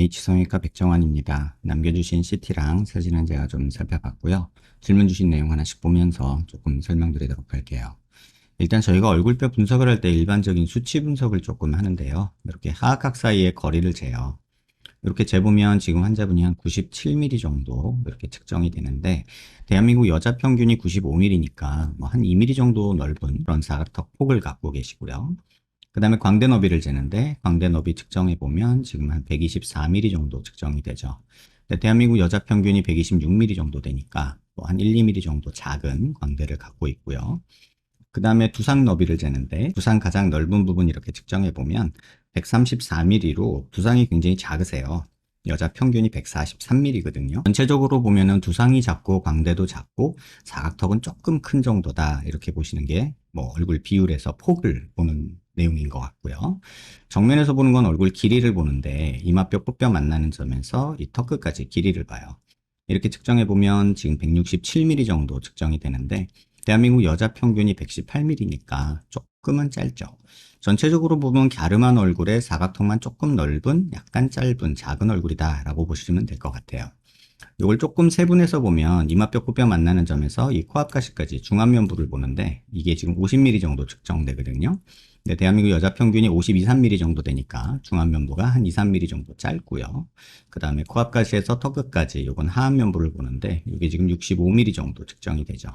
H성형외과 백정환입니다. 남겨주신 CT랑 사진은 제가 좀 살펴봤고요. 질문 주신 내용 하나씩 보면서 조금 설명드리도록 할게요. 일단 저희가 얼굴뼈 분석을 할 때 일반적인 수치 분석을 조금 하는데요. 이렇게 하악각 사이의 거리를 재요. 이렇게 재보면 지금 환자분이 한 97mm 정도 이렇게 측정이 되는데, 대한민국 여자 평균이 95mm니까 뭐 한 2mm 정도 넓은 그런 사각턱 폭을 갖고 계시고요. 그 다음에 광대 너비를 재는데, 광대 너비 측정해 보면 지금 한 124mm 정도 측정이 되죠. 근데 대한민국 여자 평균이 126mm 정도 되니까 뭐 한 1, 2mm 정도 작은 광대를 갖고 있고요. 그 다음에 두상 너비를 재는데, 두상 가장 넓은 부분 이렇게 측정해 보면 134mm로 두상이 굉장히 작으세요. 여자 평균이 143mm거든요. 전체적으로 보면은 두상이 작고 광대도 작고 사각턱은 조금 큰 정도다, 이렇게 보시는 게 뭐 얼굴 비율에서 폭을 보는 내용인 것 같고요. 정면에서 보는 건 얼굴 길이를 보는데, 이마뼈 끝뼈 만나는 점에서 이 턱 끝까지 길이를 봐요. 이렇게 측정해 보면 지금 167mm 정도 측정이 되는데, 대한민국 여자 평균이 118mm니까 조금은 짧죠. 전체적으로 보면 갸름한 얼굴에 사각턱만 조금 넓은, 약간 짧은 작은 얼굴이다 라고 보시면 될 것 같아요. 이걸 조금 세분해서 보면 이마뼈 코뼈 만나는 점에서 이 코앞 가시까지 중안면부를 보는데, 이게 지금 50mm 정도 측정되거든요. 근데 대한민국 여자 평균이 52, 3mm 정도 되니까 중안면부가 한 2, 3mm 정도 짧고요. 그 다음에 코앞 가시에서 턱 끝까지 이건 하안면부를 보는데, 이게 지금 65mm 정도 측정이 되죠.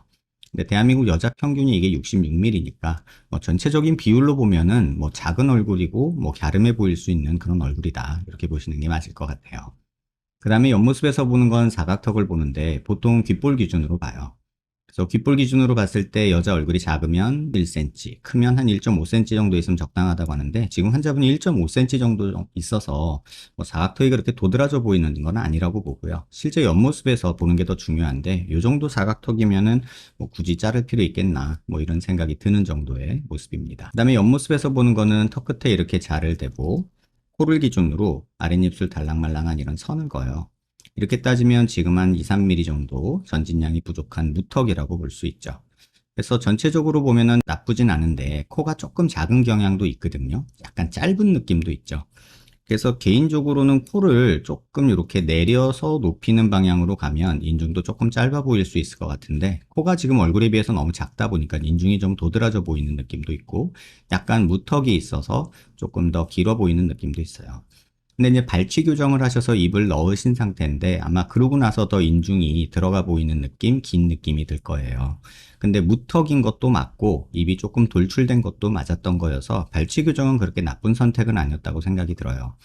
근데 대한민국 여자 평균이 이게 66mm니까 뭐 전체적인 비율로 보면은 뭐 작은 얼굴이고 뭐 갸름해 보일 수 있는 그런 얼굴이다, 이렇게 보시는 게 맞을 것 같아요. 그 다음에 옆모습에서 보는 건 사각턱을 보는데, 보통 귓볼 기준으로 봐요. 그래서 귓볼 기준으로 봤을 때 여자 얼굴이 작으면 1cm, 크면 한 1.5cm 정도 있으면 적당하다고 하는데, 지금 환자분이 1.5cm 정도 있어서 뭐 사각턱이 그렇게 도드라져 보이는 건 아니라고 보고요. 실제 옆모습에서 보는 게 더 중요한데, 이 정도 사각턱이면은 뭐 굳이 자를 필요 있겠나, 뭐 이런 생각이 드는 정도의 모습입니다. 그 다음에 옆모습에서 보는 거는 턱 끝에 이렇게 자를 대고 코를 기준으로 아랫입술 달랑말랑한 이런 선을 그어요. 이렇게 따지면 지금 한 2, 3mm 정도 전진량이 부족한 무턱이라고 볼 수 있죠. 그래서 전체적으로 보면은 나쁘진 않은데, 코가 조금 작은 경향도 있거든요. 약간 짧은 느낌도 있죠. 그래서 개인적으로는 코를 조금 이렇게 내려서 높이는 방향으로 가면 인중도 조금 짧아 보일 수 있을 것 같은데, 코가 지금 얼굴에 비해서 너무 작다 보니까 인중이 좀 도드라져 보이는 느낌도 있고, 약간 무턱이 있어서 조금 더 길어 보이는 느낌도 있어요. 근데 이제 발치 교정을 하셔서 입을 넣으신 상태인데, 아마 그러고 나서 더 인중이 들어가 보이는 느낌, 긴 느낌이 들 거예요. 근데 무턱인 것도 맞고 입이 조금 돌출된 것도 맞았던 거여서 발치 교정은 그렇게 나쁜 선택은 아니었다고 생각이 들어요.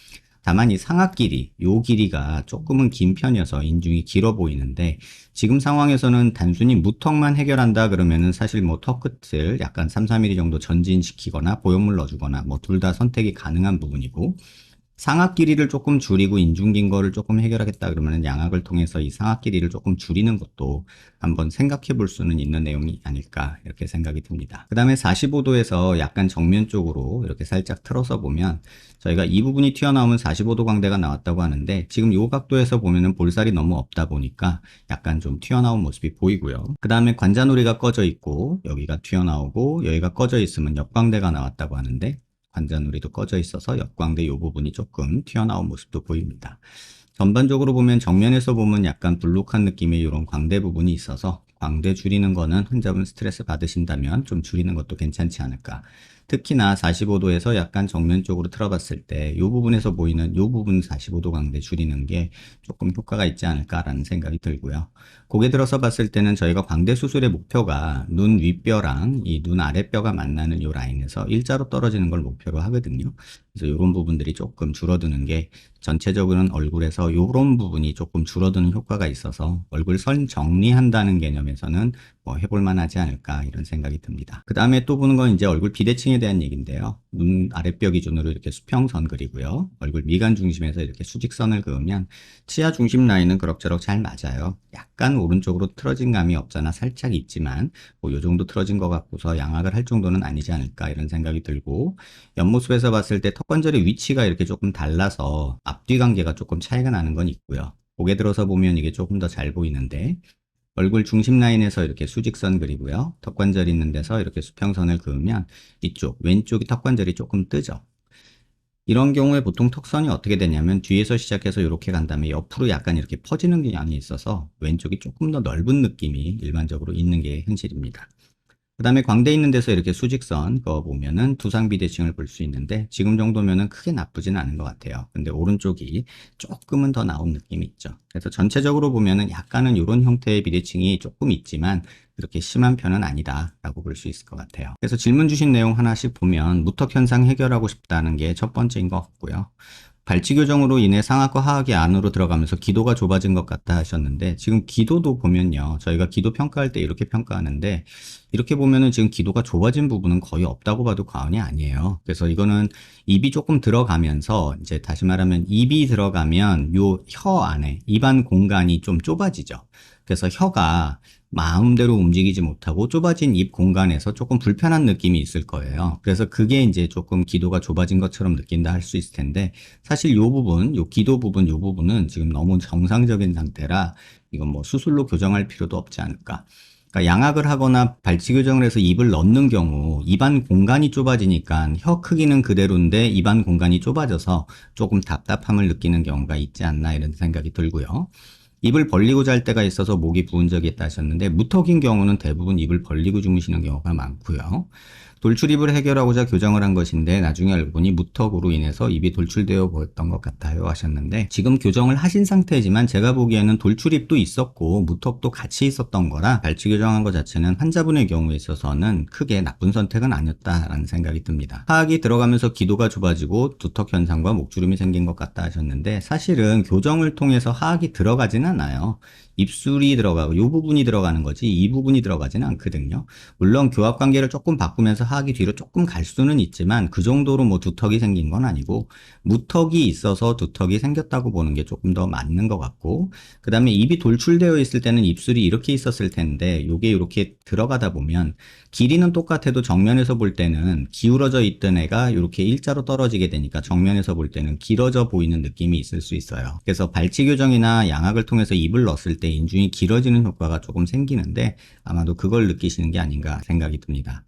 다만 이 상악 길이, 요 길이가 조금은 긴 편이어서 인중이 길어 보이는데, 지금 상황에서는 단순히 무턱만 해결한다 그러면은 사실 뭐 턱 끝을 약간 3, 4mm 정도 전진시키거나 보형물 넣어주거나 뭐 둘 다 선택이 가능한 부분이고, 상악 길이를 조금 줄이고 인중 긴 거를 조금 해결하겠다 그러면 양악을 통해서 이 상악 길이를 조금 줄이는 것도 한번 생각해 볼 수는 있는 내용이 아닐까, 이렇게 생각이 듭니다. 그 다음에 45도에서 약간 정면 쪽으로 이렇게 살짝 틀어서 보면, 저희가 이 부분이 튀어나오면 45도 광대가 나왔다고 하는데, 지금 이 각도에서 보면은 볼살이 너무 없다 보니까 약간 좀 튀어나온 모습이 보이고요. 그 다음에 관자놀이가 꺼져 있고 여기가 튀어나오고 여기가 꺼져 있으면 옆광대가 나왔다고 하는데, 관자놀이도 꺼져 있어서 옆광대 이 부분이 조금 튀어나온 모습도 보입니다. 전반적으로 보면 정면에서 보면 약간 불룩한 느낌의 이런 광대 부분이 있어서, 광대 줄이는 거는 환자분 스트레스 받으신다면 좀 줄이는 것도 괜찮지 않을까. 특히나 45도에서 약간 정면 쪽으로 틀어봤을 때 이 부분에서 보이는 이 부분 45도 광대 줄이는 게 조금 효과가 있지 않을까라는 생각이 들고요. 고개 들어서 봤을 때는 저희가 광대 수술의 목표가 눈 윗뼈랑 이 눈 아랫뼈가 만나는 이 라인에서 일자로 떨어지는 걸 목표로 하거든요. 그래서 이런 부분들이 조금 줄어드는 게 전체적으로는 얼굴에서 이런 부분이 조금 줄어드는 효과가 있어서 얼굴 선 정리한다는 개념에서는 뭐 해볼 만하지 않을까, 이런 생각이 듭니다. 그 다음에 또 보는 건 이제 얼굴 비대칭에 대한 얘기인데요. 눈 아랫뼈 기준으로 이렇게 수평선 그리고요. 얼굴 미간 중심에서 이렇게 수직선을 그으면 치아 중심 라인은 그럭저럭 잘 맞아요. 약간 오른쪽으로 틀어진 감이 없잖아 살짝 있지만 뭐 요 정도 틀어진 것 같고서 양악을 할 정도는 아니지 않을까, 이런 생각이 들고, 옆모습에서 봤을 때 턱관절의 위치가 이렇게 조금 달라서 앞뒤 관계가 조금 차이가 나는 건 있고요. 고개 들어서 보면 이게 조금 더 잘 보이는데, 얼굴 중심 라인에서 이렇게 수직선 그리고요. 턱관절 있는 데서 이렇게 수평선을 그으면 이쪽 왼쪽이 턱관절이 조금 뜨죠. 이런 경우에 보통 턱선이 어떻게 되냐면 뒤에서 시작해서 이렇게 간 다음에 옆으로 약간 이렇게 퍼지는 경향이 있어서 왼쪽이 조금 더 넓은 느낌이 일반적으로 있는 게 현실입니다. 그 다음에 광대 있는 데서 이렇게 수직선 그거 보면은 두상 비대칭을 볼 수 있는데 지금 정도면은 크게 나쁘진 않은 것 같아요. 근데 오른쪽이 조금은 더 나온 느낌이 있죠. 그래서 전체적으로 보면은 약간은 이런 형태의 비대칭이 조금 있지만 그렇게 심한 편은 아니다라고 볼 수 있을 것 같아요. 그래서 질문 주신 내용 하나씩 보면 무턱 현상 해결하고 싶다는 게 첫 번째인 것 같고요. 발치 교정으로 인해 상악과 하악이 안으로 들어가면서 기도가 좁아진 것 같다 하셨는데 지금 기도도 보면요. 저희가 기도 평가할 때 이렇게 평가하는데 이렇게 보면은 지금 기도가 좁아진 부분은 거의 없다고 봐도 과언이 아니에요. 그래서 이거는 입이 조금 들어가면서 이제 다시 말하면 입이 들어가면 요 혀 안에 입안 공간이 좀 좁아지죠. 그래서 혀가 마음대로 움직이지 못하고 좁아진 입 공간에서 조금 불편한 느낌이 있을 거예요. 그래서 그게 이제 조금 기도가 좁아진 것처럼 느낀다 할 수 있을 텐데 사실 요 부분, 요 기도 부분, 요 부분은 지금 너무 정상적인 상태라 이건 뭐 수술로 교정할 필요도 없지 않을까. 그러니까 양악을 하거나 발치 교정을 해서 입을 넣는 경우 입안 공간이 좁아지니까 혀 크기는 그대로인데 입안 공간이 좁아져서 조금 답답함을 느끼는 경우가 있지 않나 이런 생각이 들고요. 입을 벌리고 잘 때가 있어서 목이 부은 적이 있다 하셨는데 무턱인 경우는 대부분 입을 벌리고 주무시는 경우가 많고요. 돌출입을 해결하고자 교정을 한 것인데 나중에 알고 보니 무턱으로 인해서 입이 돌출되어 보였던 것 같아요 하셨는데 지금 교정을 하신 상태지만 제가 보기에는 돌출입도 있었고 무턱도 같이 있었던 거라 발치 교정한 것 자체는 환자분의 경우에 있어서는 크게 나쁜 선택은 아니었다라는 생각이 듭니다. 하악이 들어가면서 기도가 좁아지고 두턱 현상과 목주름이 생긴 것 같다 하셨는데 사실은 교정을 통해서 하악이 들어가진 않아요. 입술이 들어가고 이 부분이 들어가는 거지 이 부분이 들어가지는 않거든요. 물론 교합 관계를 조금 바꾸면서 하악이 뒤로 조금 갈 수는 있지만 그 정도로 뭐 두턱이 생긴 건 아니고 무턱이 있어서 두턱이 생겼다고 보는 게 조금 더 맞는 것 같고 그 다음에 입이 돌출되어 있을 때는 입술이 이렇게 있었을 텐데 이게 이렇게 들어가다 보면 길이는 똑같아도 정면에서 볼 때는 기울어져 있던 애가 이렇게 일자로 떨어지게 되니까 정면에서 볼 때는 길어져 보이는 느낌이 있을 수 있어요. 그래서 발치 교정이나 양악을 통해서 입을 넣었을 때 인중이 길어지는 효과가 조금 생기는데 아마도 그걸 느끼시는 게 아닌가 생각이 듭니다.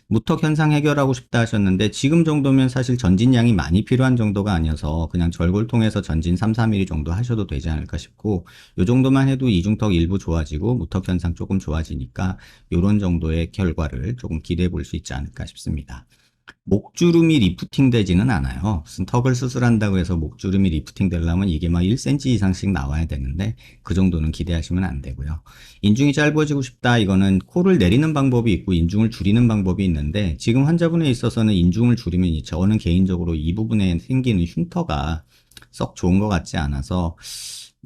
무턱 현상 해결하고 싶다 하셨는데 지금 정도면 사실 전진량이 많이 필요한 정도가 아니어서 그냥 절골 통해서 전진 3, 4mm 정도 하셔도 되지 않을까 싶고 요 정도만 해도 이중턱 일부 좋아지고 무턱 현상 조금 좋아지니까 요런 정도의 결과를 조금 기대해 볼 수 있지 않을까 싶습니다. 목주름이 리프팅 되지는 않아요. 무슨 턱을 수술한다고 해서 목주름이 리프팅 되려면 이게 막 1cm 이상씩 나와야 되는데 그 정도는 기대하시면 안 되고요. 인중이 짧아지고 싶다 이거는 코를 내리는 방법이 있고 인중을 줄이는 방법이 있는데 지금 환자분에 있어서는 인중을 줄이면 저는 개인적으로 이 부분에 생기는 흉터가 썩 좋은 것 같지 않아서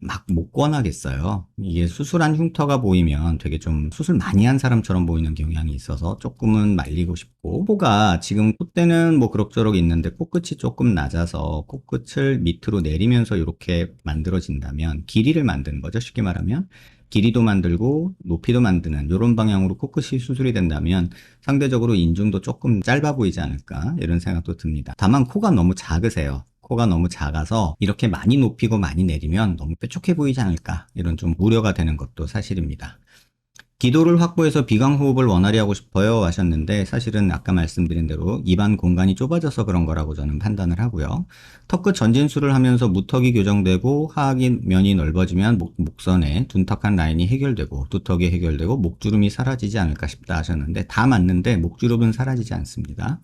막 못 권하겠어요. 이게 수술한 흉터가 보이면 되게 좀 수술 많이 한 사람처럼 보이는 경향이 있어서 조금은 말리고 싶고 코가 지금 콧대는 뭐 그럭저럭 있는데 코끝이 조금 낮아서 코끝을 밑으로 내리면서 이렇게 만들어진다면 길이를 만드는 거죠. 쉽게 말하면 길이도 만들고 높이도 만드는 이런 방향으로 코끝이 수술이 된다면 상대적으로 인중도 조금 짧아 보이지 않을까 이런 생각도 듭니다. 다만 코가 너무 작으세요. 코가 너무 작아서 이렇게 많이 높이고 많이 내리면 너무 뾰족해 보이지 않을까 이런 좀 우려가 되는 것도 사실입니다. 기도를 확보해서 비강호흡을 원활히 하고 싶어요 하셨는데 사실은 아까 말씀드린 대로 입안 공간이 좁아져서 그런 거라고 저는 판단을 하고요. 턱끝 전진술을 하면서 무턱이 교정되고 하악인 면이 넓어지면 목선에 둔탁한 라인이 해결되고 두턱이 해결되고 목주름이 사라지지 않을까 싶다 하셨는데 다 맞는데 목주름은 사라지지 않습니다.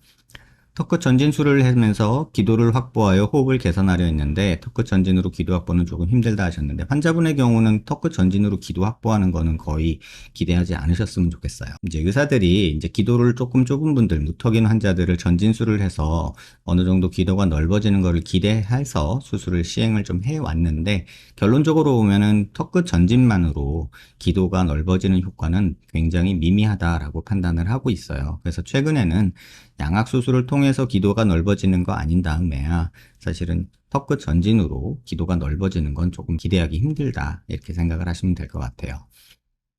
턱끝 전진술을 하면서 기도를 확보하여 호흡을 개선하려 했는데 턱끝 전진으로 기도 확보는 조금 힘들다 하셨는데 환자분의 경우는 턱끝 전진으로 기도 확보하는 거는 거의 기대하지 않으셨으면 좋겠어요. 이제 의사들이 이제 기도를 조금 좁은 분들, 무턱인 환자들을 전진술을 해서 어느 정도 기도가 넓어지는 것을 기대해서 수술을 시행을 좀 해왔는데 결론적으로 보면은 턱끝 전진만으로 기도가 넓어지는 효과는 굉장히 미미하다라고 판단을 하고 있어요. 그래서 최근에는 양악 수술을 통해서 기도가 넓어지는 거 아닌 다음에야 사실은 턱끝 전진으로 기도가 넓어지는 건 조금 기대하기 힘들다 이렇게 생각을 하시면 될 것 같아요.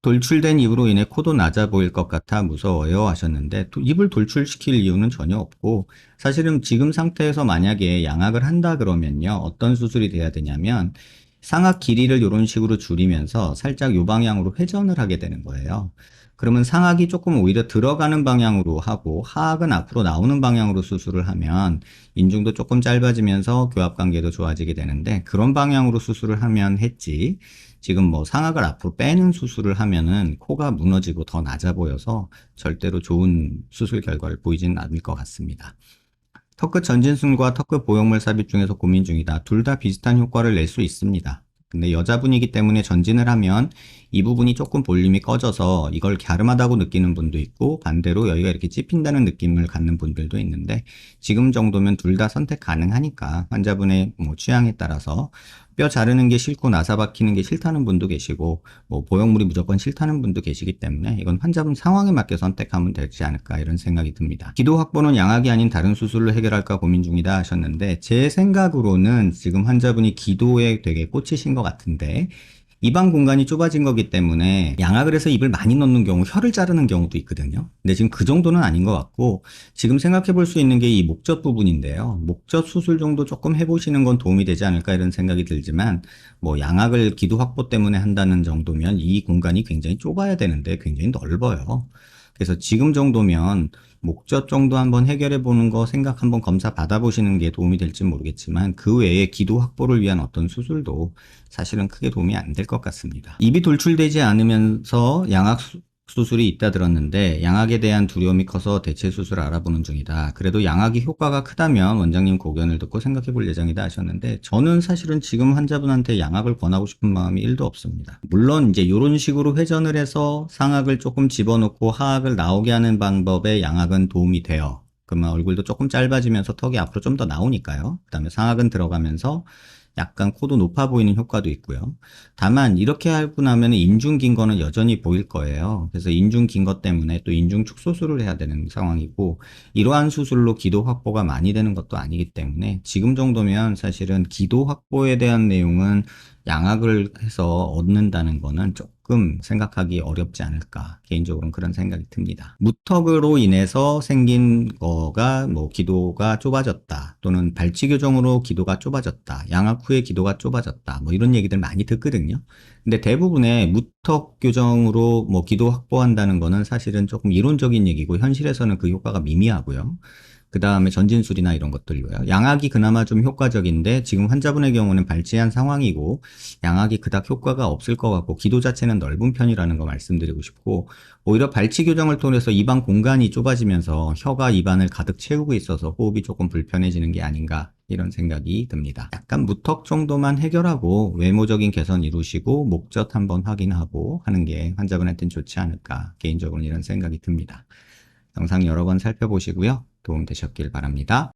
돌출된 입으로 인해 코도 낮아 보일 것 같아 무서워요 하셨는데 입을 돌출시킬 이유는 전혀 없고 사실은 지금 상태에서 만약에 양악을 한다 그러면요 어떤 수술이 돼야 되냐면 상악 길이를 이런 식으로 줄이면서 살짝 요 방향으로 회전을 하게 되는 거예요. 그러면 상악이 조금 오히려 들어가는 방향으로 하고 하악은 앞으로 나오는 방향으로 수술을 하면 인중도 조금 짧아지면서 교합관계도 좋아지게 되는데, 그런 방향으로 수술을 하면 했지, 지금 뭐 상악을 앞으로 빼는 수술을 하면은 코가 무너지고 더 낮아 보여서 절대로 좋은 수술 결과를 보이지는 않을 것 같습니다. 턱끝 전진술과 턱끝 보형물 삽입 중에서 고민 중이다. 둘 다 비슷한 효과를 낼 수 있습니다. 근데 여자분이기 때문에 전진을 하면 이 부분이 조금 볼륨이 꺼져서 이걸 갸름하다고 느끼는 분도 있고, 반대로 여기가 이렇게 찝힌다는 느낌을 갖는 분들도 있는데, 지금 정도면 둘 다 선택 가능하니까 환자분의 뭐 취향에 따라서 뼈 자르는 게 싫고 나사 박히는 게 싫다는 분도 계시고, 뭐 보형물이 무조건 싫다는 분도 계시기 때문에 이건 환자분 상황에 맞게 선택하면 되지 않을까, 이런 생각이 듭니다. 기도 확보는 양악이 아닌 다른 수술로 해결할까 고민 중이다 하셨는데, 제 생각으로는 지금 환자분이 기도에 되게 꽂히신 것 같은데, 입안 공간이 좁아진 거기 때문에 양악을 해서 입을 많이 넣는 경우 혀를 자르는 경우도 있거든요. 근데 지금 그 정도는 아닌 것 같고, 지금 생각해 볼 수 있는 게 이 목젖 부분인데요. 목젖 수술 정도 조금 해보시는 건 도움이 되지 않을까, 이런 생각이 들지만, 뭐 양악을 기도 확보 때문에 한다는 정도면 이 공간이 굉장히 좁아야 되는데 굉장히 넓어요. 그래서 지금 정도면 목젖 정도 한번 해결해 보는 거 생각 한번 검사 받아보시는 게 도움이 될지 모르겠지만, 그 외에 기도 확보를 위한 어떤 수술도 사실은 크게 도움이 안 될 것 같습니다. 입이 돌출되지 않으면서 양악 수술이 있다 들었는데, 양악에 대한 두려움이 커서 대체 수술을 알아보는 중이다. 그래도 양악이 효과가 크다면 원장님 고견을 듣고 생각해 볼 예정이다 하셨는데, 저는 사실은 지금 환자분한테 양악을 권하고 싶은 마음이 1도 없습니다. 물론 이제 이런 식으로 회전을 해서 상악을 조금 집어넣고 하악을 나오게 하는 방법에 양악은 도움이 돼요. 그러면 얼굴도 조금 짧아지면서 턱이 앞으로 좀 더 나오니까요. 그 다음에 상악은 들어가면서 약간 코도 높아 보이는 효과도 있고요. 다만 이렇게 하고 나면 인중 긴 거는 여전히 보일 거예요. 그래서 인중 긴 것 때문에 또 인중 축소술을 해야 되는 상황이고, 이러한 수술로 기도 확보가 많이 되는 것도 아니기 때문에 지금 정도면 사실은 기도 확보에 대한 내용은 양악을 해서 얻는다는 거는 조금 생각하기 어렵지 않을까, 개인적으로는 그런 생각이 듭니다. 무턱으로 인해서 생긴 거가 뭐 기도가 좁아졌다, 또는 발치 교정으로 기도가 좁아졌다, 양악 후에 기도가 좁아졌다, 뭐 이런 얘기들 많이 듣거든요. 근데 대부분의 무턱 교정으로 뭐 기도 확보한다는 거는 사실은 조금 이론적인 얘기고, 현실에서는 그 효과가 미미하고요. 그 다음에 전진술이나 이런 것들로요. 양악이 그나마 좀 효과적인데, 지금 환자분의 경우는 발치한 상황이고 양악이 그닥 효과가 없을 것 같고, 기도 자체는 넓은 편이라는 거 말씀드리고 싶고, 오히려 발치 교정을 통해서 입안 공간이 좁아지면서 혀가 입안을 가득 채우고 있어서 호흡이 조금 불편해지는 게 아닌가, 이런 생각이 듭니다. 약간 무턱 정도만 해결하고 외모적인 개선 이루시고 목젖 한번 확인하고 하는 게 환자분한테는 좋지 않을까, 개인적으로는 이런 생각이 듭니다. 영상 여러 번 살펴보시고요. 도움 되셨길 바랍니다.